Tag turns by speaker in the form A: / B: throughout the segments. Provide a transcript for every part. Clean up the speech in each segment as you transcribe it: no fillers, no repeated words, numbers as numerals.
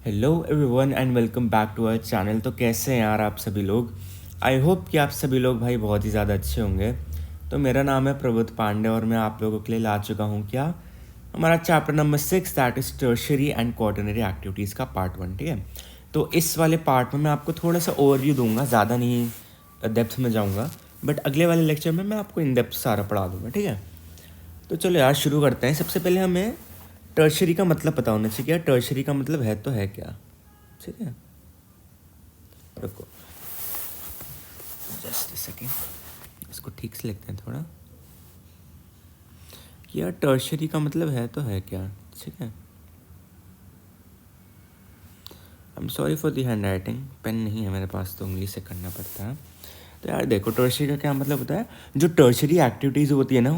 A: Hello everyone and welcome back to our channel. तो कैसे हैं यार आप सभी लोग। आई होप कि आप सभी लोग भाई बहुत ही ज़्यादा अच्छे होंगे। तो मेरा नाम है प्रबोध पांडे और मैं आप लोगों के लिए ला चुका हूँ क्या हमारा chapter number 6 that is tertiary and quaternary activities का पार्ट 1। ठीक है, तो इस वाले पार्ट में मैं आपको थोड़ा सा ओवरव्यू दूंगा, ज़्यादा नहीं डेप्थ में जाऊँगा, बट अगले वाले लेक्चर में मैं आपको इन डेप्थ सारा पढ़ा दूँगा। ठीक है, तो चलो यार शुरू करते हैं। सबसे पहले हमें टर्शरी का मतलब पता होना चाहिए। क्या टर्शरी का मतलब है तो है क्या। ठीक है, रुको जस्ट सेकेंड, इसको ठीक से लिखते हैं थोड़ा कि यार टर्शरी का मतलब है तो है क्या। ठीक है, I am sorry for the handwriting, pen नहीं है मेरे पास तो उंगली से करना पड़ता है। तो यार देखो टर्शरी का क्या मतलब होता है। जो टर्शरी एक्टिविटीज़ होती है ना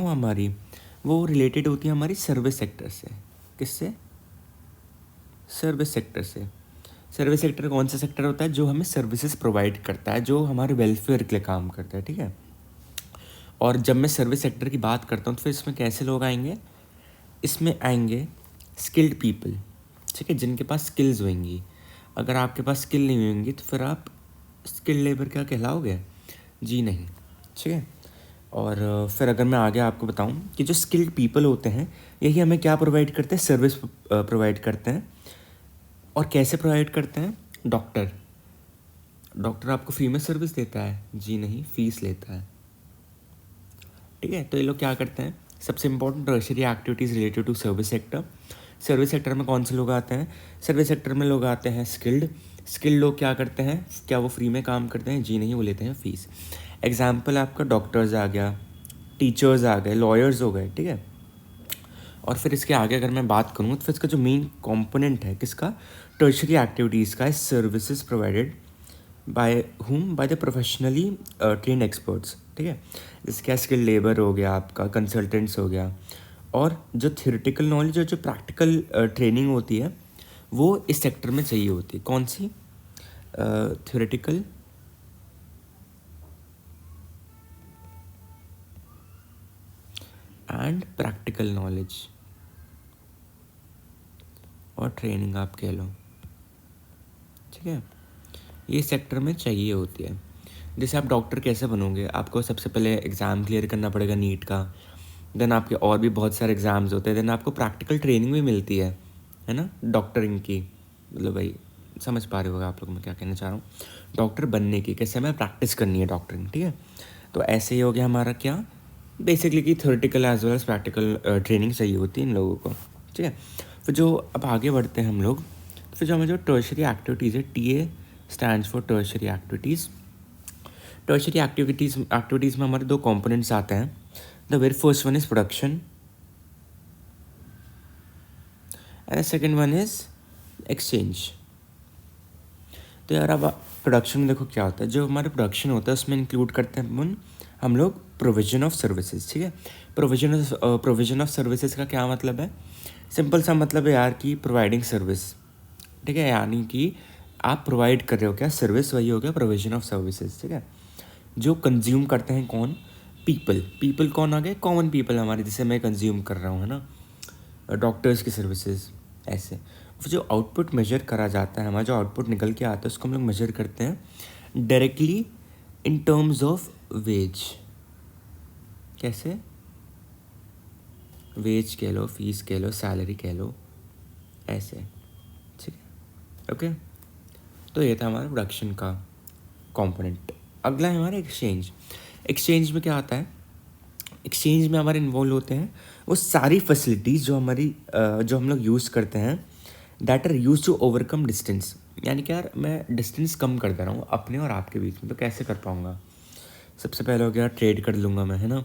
A: वो रिलेटेड होती है हमारी सर्विस सेक्टर से। किससे? सर्विस सेक्टर से। सर्विस सेक्टर कौन सा सेक्टर होता है? जो हमें सर्विसेज प्रोवाइड करता है, जो हमारे वेलफेयर के लिए काम करता है। ठीक है, और जब मैं सर्विस सेक्टर की बात करता हूँ तो फिर इसमें कैसे लोग आएंगे? इसमें आएंगे स्किल्ड पीपल। ठीक है, जिनके पास स्किल्स होंगी। अगर आपके पास स्किल नहीं होंगी तो फिर आप स्किल्ड लेबर क्या कहलाओगे? जी नहीं। ठीक है, और फिर अगर मैं आगे आपको बताऊं कि जो स्किल्ड पीपल होते हैं यही हमें क्या प्रोवाइड करते हैं? सर्विस प्रोवाइड करते हैं। और कैसे प्रोवाइड करते हैं? डॉक्टर डॉक्टर आपको फ्री में सर्विस देता है? जी नहीं, फीस लेता है। ठीक है, तो ये लोग क्या करते हैं? सबसे important tertiary activities related to service sector. Service sector में कौन से लोग आते हैं? सर्विस सेक्टर में लोग आते हैं स्किल्ड लोग क्या करते हैं? क्या वो फ्री में काम करते हैं? जी नहीं, वो लेते हैं फीस। एग्जाम्पल आपका डॉक्टर्स आ गया, टीचर्स आ गए, लॉयर्स हो गए। ठीक है, और फिर इसके आगे अगर मैं बात करूँ तो फिर इसका जो मेन कंपोनेंट है किसका? टर्शियरी एक्टिविटीज़ का, services provided by whom? By the professionally train experts. ठीक है, जैसे क्या स्किल लेबर हो गया, आपका कंसल्टेंट्स हो गया। और जो थियोरेटिकल नॉलेज और जो प्रैक्टिकल ट्रेनिंग होती है वो इस सेक्टर में चाहिए होती है। कौन सी? थियोरेटिकल एंड प्रैक्टिकल नॉलेज और ट्रेनिंग आप कह लो। ठीक है, ये सेक्टर में चाहिए होती है। जैसे आप डॉक्टर कैसे बनोगे? आपको सबसे पहले एग्ज़ाम क्लियर करना पड़ेगा नीट का, देन आपके और भी बहुत सारे एग्ज़ाम्स होते हैं, देन आपको प्रैक्टिकल ट्रेनिंग भी मिलती है ना डॉक्टरिंग की। मतलब भाई समझ पा रहे होगा आप लोग मैं क्या कहना चाह रहा हूँ। डॉक्टर बनने की कैसे हमें प्रैक्टिस करनी है डॉक्टरिंग। ठीक है, तो ऐसे ही हो गया हमारा क्या, बेसिकली कि theoretical as well as practical training चाहिए होती है इन लोगों को। ठीक है, फिर जो अब आगे बढ़ते हैं हम लोग, फिर जो हमें जो टर्शियरी एक्टिविटीज़ है, TA stands for tertiary activities. Tertiary activities में हमारे दो कंपोनेंट्स आते हैं। The very first one is production and second one is exchange. तो यार अब प्रोडक्शन में देखो क्या होता है। जो हमारे प्रोडक्शन होता है उसमें इंक्लूड करते हैं हम लोग प्रोविजन ऑफ सर्विसेज। ठीक है, प्रोविजन ऑफ सर्विसेज का क्या मतलब है? सिंपल सा मतलब है यार कि प्रोवाइडिंग सर्विस। ठीक है, यानी कि आप प्रोवाइड कर रहे हो क्या सर्विस, वही हो गया प्रोविजन ऑफ सर्विसेज। ठीक है, जो कंज्यूम करते हैं कौन? पीपल कौन आ गए? कॉमन पीपल हमारे, जिसे मैं कंज्यूम कर रहा हूँ, है ना। डॉक्टर्स की सर्विसेज। ऐसे जो आउटपुट मेजर करा जाता है, हमारा जो आउटपुट निकल के आता है उसको हम लोग मेजर करते हैं directly in terms of ways. कैसे? वेज कह लो, फीस कह लो, सैलरी कह लो, ऐसे। ठीक है, ओके। तो ये था हमारा प्रोडक्शन का कंपोनेंट। अगला है हमारा एक्सचेंज। एक्सचेंज में क्या आता है? एक्सचेंज में हमारे इन्वॉल्व होते हैं वो सारी फैसिलिटीज़ जो हम लोग यूज़ करते हैं that are use to overcome distance. यानी कि यार मैं डिस्टेंस कम कर दे रहा हूँ अपने और आपके बीच में, तो कैसे कर पाऊँगा? सबसे पहले हो गया ट्रेड कर लूँगा मैं, है ना।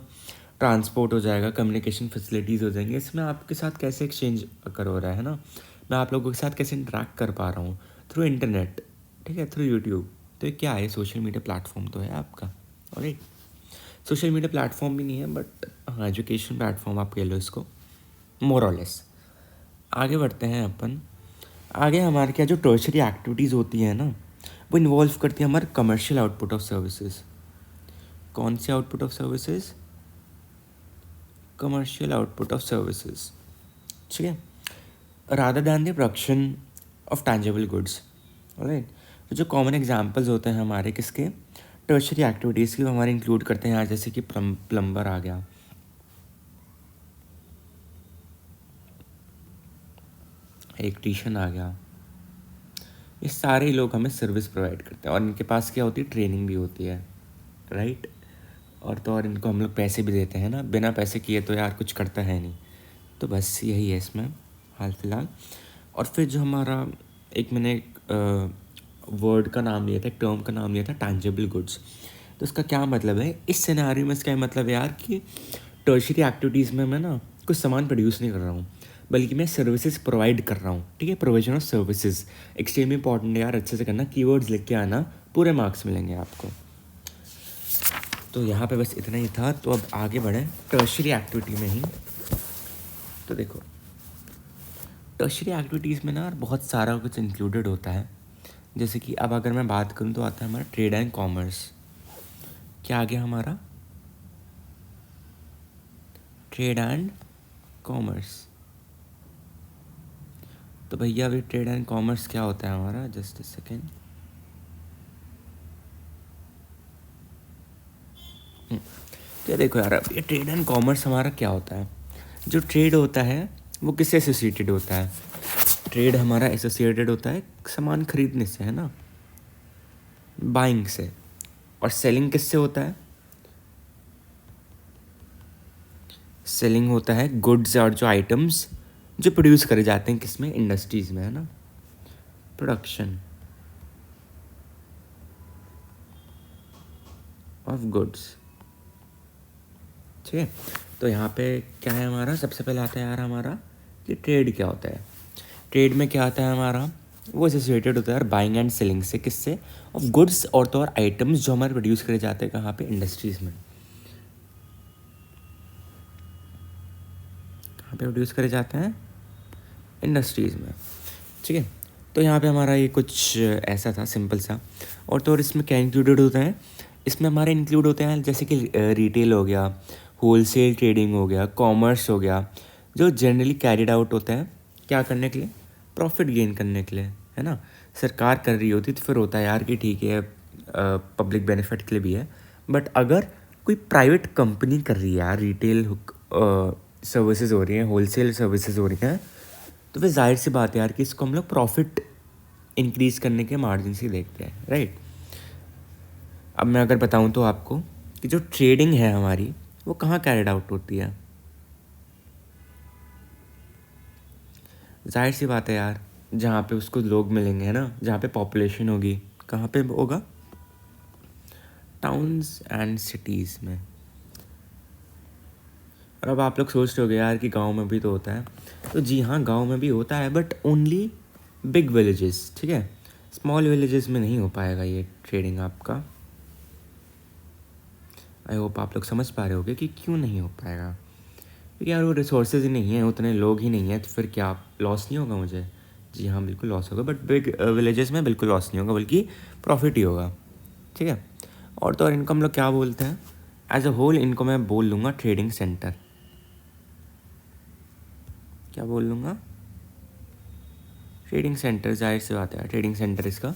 A: ट्रांसपोर्ट हो जाएगा, कम्युनिकेशन फैसिलिटीज़ हो जाएंगी। इसमें आपके साथ कैसे एक्सचेंज कर हो रहा है ना। मैं आप लोगों के साथ कैसे इंटरेक्ट कर पा रहा हूँ? Through internet. ठीक है, थ्रू यूट्यूब। तो ये क्या है? सोशल मीडिया प्लेटफॉर्म तो है आपका। और सोशल मीडिया प्लेटफॉर्म भी नहीं है बट हाँ एजुकेशन प्लेटफॉर्म आप कह लो इसको, मोर और लेस। आगे बढ़ते हैं अपन। आगे हमारे क्या जो टर्शियरी एक्टिविटीज़ होती है ना वो इन्वॉल्व करती है हमारे कमर्शियल आउटपुट ऑफ सर्विसेज। कौन सी output of services? Commercial output of services. ठीक है, rather than the production of tangible goods. Right, तो जो कॉमन एग्जांपल्स होते हैं हमारे किसके, टर्शरी एक्टिविटीज़ की, वो हमारे इंक्लूड करते हैं यहाँ, जैसे कि प्लम्बर आ गया, इलेक्ट्रीशियन आ गया। ये सारे लोग हमें सर्विस प्रोवाइड करते हैं और इनके पास क्या होती है, ट्रेनिंग भी होती है। राइट, और तो और इनको हम लोग पैसे भी देते हैं ना, बिना पैसे किए तो यार कुछ करता है नहीं। तो बस यही है इसमें हाल फिलहाल। और फिर जो हमारा एक मैंने वर्ड का नाम लिया था, एक टर्म का नाम लिया था, टैंजेबल गुड्स। तो इसका क्या मतलब है इस सिनेरियो में, इसका मतलब है यार कि टर्शरी एक्टिविटीज़ में मैं ना कुछ सामान प्रोड्यूस नहीं कर रहा हूँ, बल्कि मैं सर्विसेज प्रोवाइड कर रहा हूँ। ठीक है, provision of services extremely important है यार, अच्छे से करना, कीवर्ड्स लिख के आना, पूरे मार्क्स मिलेंगे आपको। तो यहाँ पे बस इतना ही था। तो अब आगे बढ़ें टर्शरी एक्टिविटी में ही। तो देखो टर्शरी एक्टिविटीज़ में ना बहुत सारा कुछ इंक्लूडेड होता है। जैसे कि अब अगर मैं बात करूँ तो आता है हमारा ट्रेड एंड कॉमर्स। क्या आ गया हमारा, ट्रेड एंड कॉमर्स। तो भैया अभी ट्रेड एंड कॉमर्स क्या होता है हमारा, जस्ट अ सेकेंड। तो ये देखो यार, अब ये ट्रेड एंड कॉमर्स हमारा क्या होता है। जो ट्रेड होता है वो किससे एसोसिएटेड होता है, ट्रेड हमारा एसोसिएटेड होता है सामान खरीदने से, है ना, बाइंग से। और सेलिंग किससे होता है, सेलिंग होता है गुड्स और जो आइटम्स जो प्रोड्यूस करे जाते हैं किसमें, इंडस्ट्रीज में, है ना, प्रोडक्शन ऑफ गुड्स। ठीक है, तो यहाँ पे क्या है हमारा, सबसे पहले आता है यार हमारा कि ट्रेड क्या होता है। ट्रेड में क्या आता है हमारा, वो एसोसिएटेड होता है यार बाइंग एंड सेलिंग से, किससे, ऑफ गुड्स और तो और आइटम्स जो हमारे प्रोड्यूस करे जाते हैं कहाँ पे, इंडस्ट्रीज में। कहाँ पे प्रोड्यूस करे जाते हैं, इंडस्ट्रीज़ में। ठीक है, तो यहाँ पे हमारा ये कुछ ऐसा था सिंपल सा। और तो और इसमें क्या इंक्लूडेड होता है, इसमें हमारे इंक्लूड होते हैं जैसे कि रिटेल हो गया, होलसेल ट्रेडिंग हो गया, कॉमर्स हो गया, जो जनरली कैरिड आउट होता है क्या करने के लिए, प्रॉफिट गेन करने के लिए, है ना। सरकार कर रही होती तो फिर होता है यार कि ठीक है पब्लिक बेनिफिट के लिए भी है। बट अगर कोई प्राइवेट कंपनी कर रही है यार, रिटेल सर्विसेज हो रही हैं, होलसेल सर्विसेज हो रही हैं, तो फिर जाहिर सी बात है यार कि इसको हम लोग प्रॉफिट इंक्रीज करने के मार्जिन से देखते हैं। राइट, अब मैं अगर बताऊं तो आपको कि जो ट्रेडिंग है हमारी वो कहाँ कैरिड आउट होती है, जाहिर सी बात है यार जहाँ पे उसको लोग मिलेंगे, है ना, जहाँ पे पॉपुलेशन होगी, कहाँ पे होगा, टाउन्स एंड सिटीज़ में। और अब आप लोग सोच रहे होगे यार कि गांव में भी तो होता है। तो जी हाँ, गांव में भी होता है, बट ओनली बिग विलेजेस। ठीक है, स्मॉल विलेजेस में नहीं हो पाएगा ये ट्रेडिंग आपका। आई होप आप लोग समझ पा रहे होगे कि क्यों नहीं हो पाएगा, क्योंकि यार वो रिसोर्सेज ही नहीं है, उतने लोग ही नहीं हैं, तो फिर क्या लॉस नहीं होगा मुझे। जी हाँ, बिल्कुल लॉस होगा, बट बिग विलेजेस में बिल्कुल लॉस नहीं होगा, बल्कि प्रॉफिट ही होगा। ठीक है, और तो और इनको हम लोग क्या बोलते हैं, एज अ होल इनको मैं बोल लूँगा ट्रेडिंग सेंटर। क्या बोल लूँगा, ट्रेडिंग सेंटर। जाहिर सी बात है, ट्रेडिंग सेंटर इसका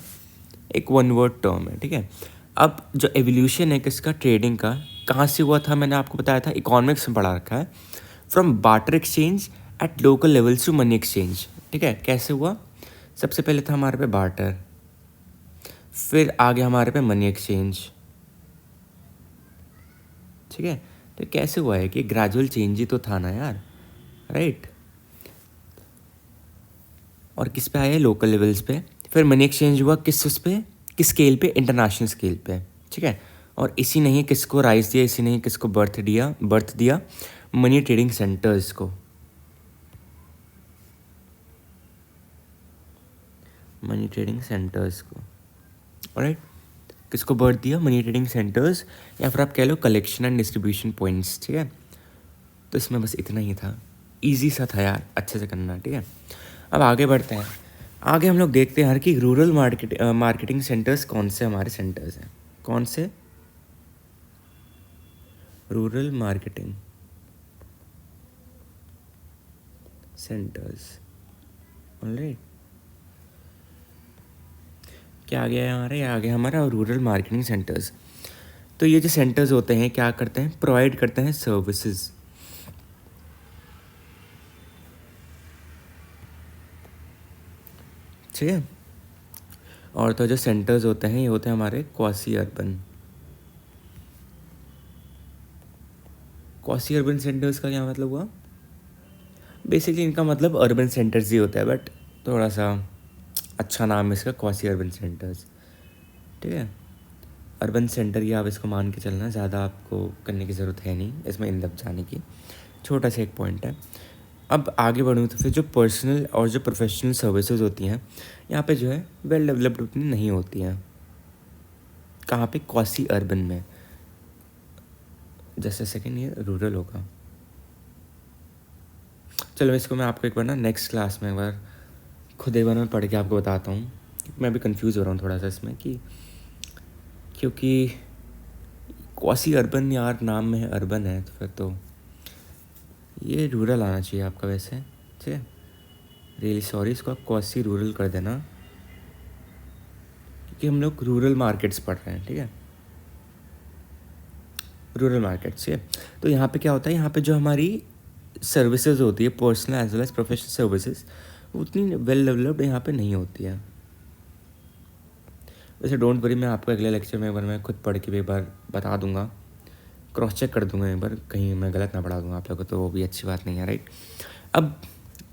A: एक वन वर्ड टर्म है। ठीक है, अब जो एवोल्यूशन है किसका, ट्रेडिंग का, कहाँ से हुआ था, मैंने आपको बताया था, इकोनॉमिक्स में पढ़ा रखा है, from barter exchange at local levels to money exchange. ठीक है, कैसे हुआ, सबसे पहले था हमारे पे बार्टर, फिर आ गया हमारे पे मनी एक्सचेंज। ठीक है, तो कैसे हुआ है कि ग्रेजुअल चेंज ही तो था ना यार। राइट, और किस पे आया, लोकल लेवल्स पे। फिर मनी एक्सचेंज हुआ किस उस पे, किस स्केल पे, इंटरनेशनल स्केल पे। ठीक है, और इसी ने ही किसको राइज दिया, इसी ने ही किसको बर्थ दिया, मनी ट्रेडिंग सेंटर्स को। मनी ट्रेडिंग सेंटर्स को, ऑलराइट, किसको बर्थ दिया, मनी ट्रेडिंग सेंटर्स, या फिर आप कह लो कलेक्शन एंड डिस्ट्रीब्यूशन पॉइंट्स। ठीक है, तो इसमें बस इतना ही था, इजी सा था यार, अच्छे से करना। ठीक है, अब आगे बढ़ते हैं। आगे हम लोग देखते हैं यार कि रूरल मार्केटिंग सेंटर्स कौन से हमारे सेंटर्स हैं, कौन से, रूरल मार्केटिंग सेंटर्स। ऑलराइट, क्या आ गया है हमारा, ये आ गया हमारा रूरल मार्केटिंग सेंटर्स। तो ये जो सेंटर्स होते हैं क्या करते हैं, प्रोवाइड करते हैं सर्विसेज। ठीक है। और तो जो सेंटर्स होते हैं ये होते हैं हमारे quasi urban. Quasi urban centres का क्या मतलब हुआ, बेसिकली इनका मतलब अर्बन सेंटर्स ही होता है, बट थोड़ा सा अच्छा नाम है इसका, क्वासी अर्बन सेंटर्स। ठीक है, अर्बन सेंटर ही आप इसको मान के चलना, ज़्यादा आपको करने की ज़रूरत है नहीं इसमें इन डेप्थ जाने की, छोटा सा एक पॉइंट है। अब आगे बढ़ूँ तो फिर जो पर्सनल और जो प्रोफेशनल सर्विसेज होती हैं यहाँ पे जो है वेल डेवलप्ड उतनी नहीं होती हैं। कहाँ पे, क्वासी अर्बन में। जैसे सेकेंड ये रूरल होगा। चलो इसको मैं आपको एक बार ना नेक्स्ट क्लास में एक बार खुद एक बार मैं पढ़ के आपको बताता हूँ। मैं भी कंफ्यूज हो रहा हूँ थोड़ा सा इसमें कि क्योंकि क्वासी अर्बन यार नाम में है, अर्बन है, तो फिर तो ये रूरल आना चाहिए आपका वैसे। ठीक है, रियली सॉरी, इसको आप क्वासी रूरल कर देना क्योंकि हम लोग रूरल मार्केट्स पढ़ रहे हैं। ठीक है, रूरल मार्केट्स। ठीक है, तो यहाँ पे क्या होता है, यहाँ पे जो हमारी सर्विसेज होती है personal as well as professional services उतनी वेल डेवलप्ड यहाँ पे नहीं होती है। वैसे डोंट वरी, मैं आपको अगले लेक्चर में एक बार मैं खुद पढ़ के भी एक बार बता दूंगा, क्रॉस चेक कर दूंगा एक बार, कहीं मैं गलत ना पढ़ा दूंगा आप लोगों को, तो वो भी अच्छी बात नहीं है। राइट, अब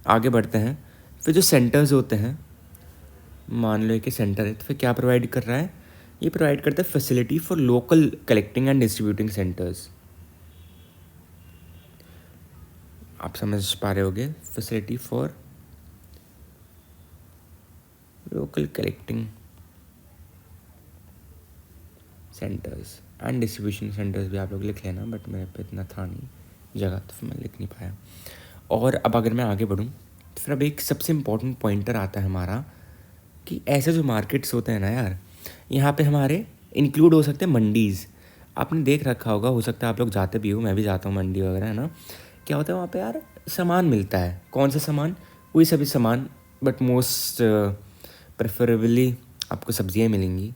A: आगे बढ़ते हैं। फिर जो सेंटर्स होते हैं, मान लो कि सेंटर है तो फिर क्या प्रोवाइड कर रहा है, ये प्रोवाइड करता है facility for local collecting and distributing centres. आप समझ पा रहे होगे, facility for local collecting centres and distribution centres भी आप लोग लिख लेना, बट मेरे पे इतना था नहीं जगह तो फिर मैं लिख नहीं पाया। और अब अगर मैं आगे बढ़ूँ तो फिर अब एक सबसे इम्पोर्टेंट पॉइंटर आता है हमारा कि ऐसे जो मार्केट्स होते हैं ना यार, यहाँ पे हमारे इंक्लूड हो सकते हैं मंडीज़। आपने देख रखा होगा, हो सकता है आप लोग जाते भी हो, मैं भी जाता हूँ मंडी वगैरह, है ना। क्या होता है वहाँ पे यार, सामान मिलता है। कौन सा सामान, वही सभी सामान, बट मोस्ट प्रेफरेबली आपको सब्जियाँ मिलेंगी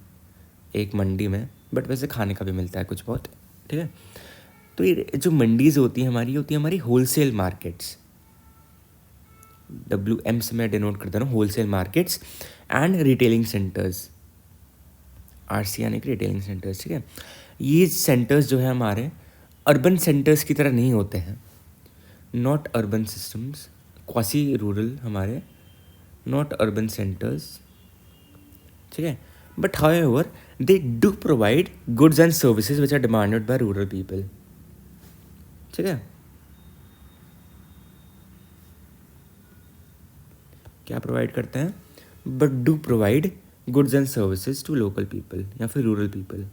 A: एक मंडी में, बट वैसे खाने का भी मिलता है कुछ बहुत। ठीक है, तो ये जो मंडीज़ होती हैं हमारी, होती है हमारी होलसेल मार्केट्स। WM से मैं डिनोट करता हूँ, wholesale markets and retailing centres, RC यानी कि रिटेलिंग सेंटर्स। ठीक है, ये सेंटर्स जो है हमारे अर्बन सेंटर्स की तरह नहीं होते हैं, not urban systems, quasi rural हमारे, नॉट अर्बन सेंटर्स। ठीक है, but however they do provide goods and services which are demanded by rural people. ठीक है, क्या प्रोवाइड करते हैं, but do provide goods and services to local people या फिर rural people,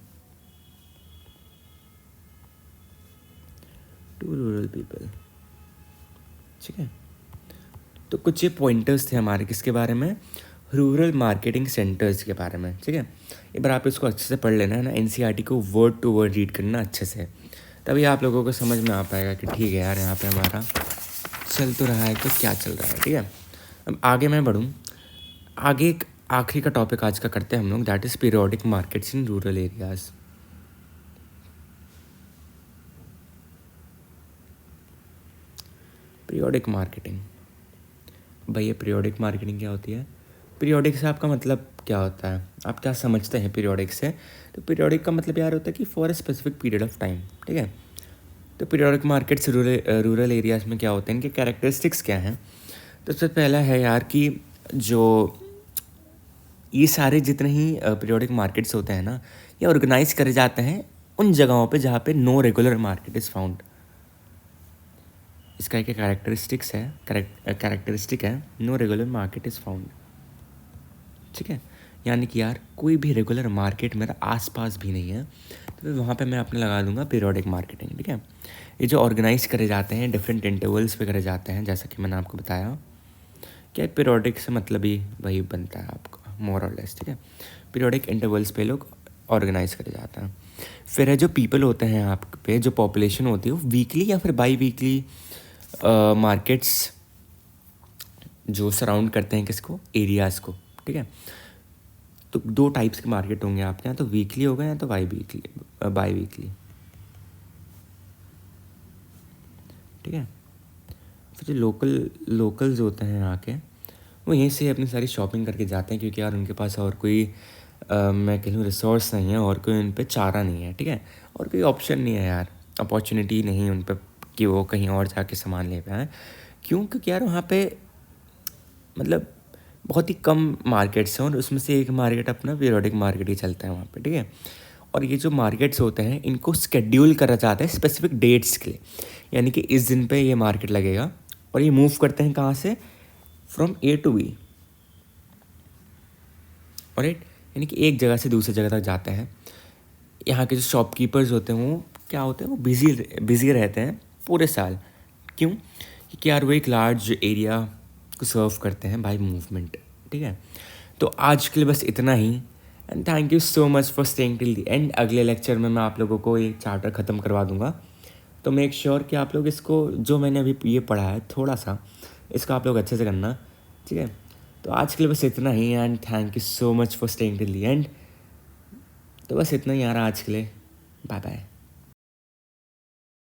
A: to rural people. ठीक है, तो कुछ ये पॉइंटर्स थे हमारे किसके बारे में, रूरल मार्केटिंग सेंटर्स के बारे में। ठीक है, एक बार आप इसको अच्छे से पढ़ लेना है ना, NCERT को वर्ड टू वर्ड रीड करना अच्छे से, तभी आप लोगों को समझ में आ पाएगा कि ठीक है यार, यहाँ पे हमारा चल तो रहा है तो क्या चल रहा है। ठीक है, अब आगे मैं बढ़ूँ, आगे एक आखिरी का टॉपिक आज का करते हैं हम लोग, that is periodic markets in rural areas. Periodic marketing, भाई ये पीरियोडिक मार्केटिंग क्या होती है, पीरियोडिक से आपका मतलब क्या होता है, आप क्या समझते हैं पीरियोडिक से। तो पीरियोडिक का मतलब यार होता है कि for a specific period of time. ठीक है, तो पीरियोडिक मार्केट्स रूरल एरियाज़ में क्या होते हैं, इनके कैरेक्टरिस्टिक्स क्या हैं। तो सबसे पहला है यार कि जो ये सारे जितने ही पीरियोडिक मार्केट्स होते हैं ना, ये ऑर्गेनाइज करे जाते हैं उन जगहों पे जहाँ पे no regular market is found. इसका एक कैरेक्टरिस्टिक्स है, कैरेक्टरिस्टिक है, no regular market is found. ठीक है, यानी कि यार कोई भी रेगुलर मार्केट मेरा आसपास भी नहीं है, तो फिर वहाँ पे मैं अपने लगा दूंगा पीरियोडिक मार्केटिंग। ठीक है, ये जो ऑर्गेनाइज करे जाते हैं डिफरेंट इंटरवल्स पे करे जाते हैं, जैसा कि मैंने आपको बताया, क्या पीरियोडिक से मतलब ही वही बनता है आपका मोर और लेस। ठीक है, पीरियोडिक इंटरवल्स पे लोग ऑर्गेनाइज करे जाते हैं। फिर है जो पीपल होते हैं आप पे, जो पॉपुलेशन होती है वो वीकली या फिर बाई वीकली मार्केट्स जो सराउंड करते हैं किसको, एरियाज़ को। ठीक है, तो 2 टाइप्स के मार्केट होंगे आपके यहाँ, तो वीकली होगा या तो बाई वीकली, ठीक है। फिर जो लोकल्स होते हैं यहाँ के, वो यहीं से अपनी सारी शॉपिंग करके जाते हैं, क्योंकि यार उनके पास और कोई मैं कह लूँ रिसोर्स नहीं है, और कोई उन पे चारा नहीं है, ठीक है। और कोई ऑप्शन नहीं है यार, अपॉर्चुनिटी नहीं है उन पे कि वो कहीं और जाके सामान ले पाएँ। क्यों? क्योंकि यार वहाँ पे मतलब बहुत ही कम मार्केट्स हैं, और उसमें से एक मार्केट अपना पीरियोडिक मार्केट ही चलता है वहाँ पे, ठीक है। और ये जो मार्केट्स होते हैं इनको स्केड्यूल करा जाता है स्पेसिफिक डेट्स के लिए, यानी कि इस दिन पे ये मार्केट लगेगा, और ये मूव करते हैं कहाँ से, from A to B, right. यानी कि एक जगह से दूसरी जगह तक जाते हैं। यहाँ के जो शॉपकीपर्स होते हैं वो क्या होते हैं, वो बिजी रहते हैं पूरे साल। क्यों? क्योंकि यार वो एक लार्ज एरिया को सर्व करते हैं बाय मूवमेंट, ठीक है। तो आज के लिए बस इतना ही, and thank you so much for staying till the end. अगले लेक्चर में मैं आप लोगों को ये चार्टर ख़त्म करवा दूंगा, तो मेक श्योर कि आप लोग इसको, जो मैंने अभी ये पढ़ा है थोड़ा सा, इसको आप लोग अच्छे से करना, ठीक है। तो आज के लिए बस इतना ही, and thank you so much for staying till the end. तो बस इतना ही यार आज के लिए, बाय बाय।